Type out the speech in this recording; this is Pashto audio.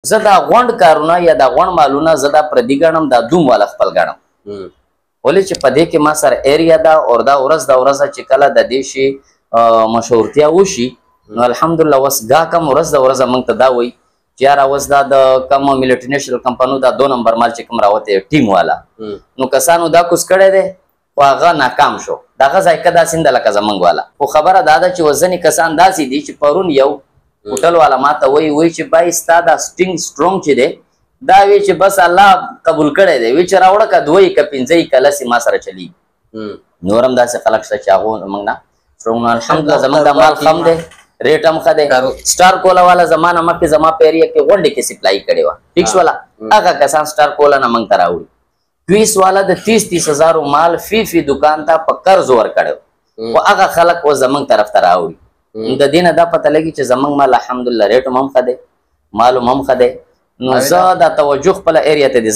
زه دا غونډ کارونه یا دا غونډ مالونه زه دا پردي ګڼم، دا دوم والا خپل ګڼم. ولې چې په دې کې ما سره ایریا ده او دا ورځ د ورځه چې کله د دې شي مشهورتیا وشي نو الحمدلله اوس ګا کم ورځ د ورځه موږ ته دا وایي چې یاره اوس دا د کوم ملټي نیشنل کمپنو دا 2 نمبر مال چې کوم راوتی ټیم والا نو کسانو دا کوس کړی دی خو هغه ناکام شو. دغه ذایقه داسې نه ده لکه زموږ والا. خو خبره دا ده چې وزنې کسان داسې دي چې پرون یو هوټل والا ما ته وایي چې بای ستا دا سټرونګ چې دی دا وی چې بس الله قبول کړی دی. وی چې راوړه که 2 که 5 کلسې ما سره چلیږي. نور هم داسې خلک شته چې هغو موږ نه سټرونګ نو الحمدلله زموږ دا مال خم دی، ریټ هم ښه دی. سټار کولا والا زما نه مخکې زما په ایریا کې غونډې کې سپلای کړې وه فکس والا، هغه کسان سټار کولا نه موږ ته راوړي. کویس والا د 30 هزارو مال فی دکان ته په قرض ورکړی خو هغه خلک اوس زموږ طرف ته راوړي. د دې نه دا پته لګي چې زموږ مال الحمدلله ریټ هم ښه دی، مال هم ښه دی. نو زه دا توجه خپله ایریا ته دې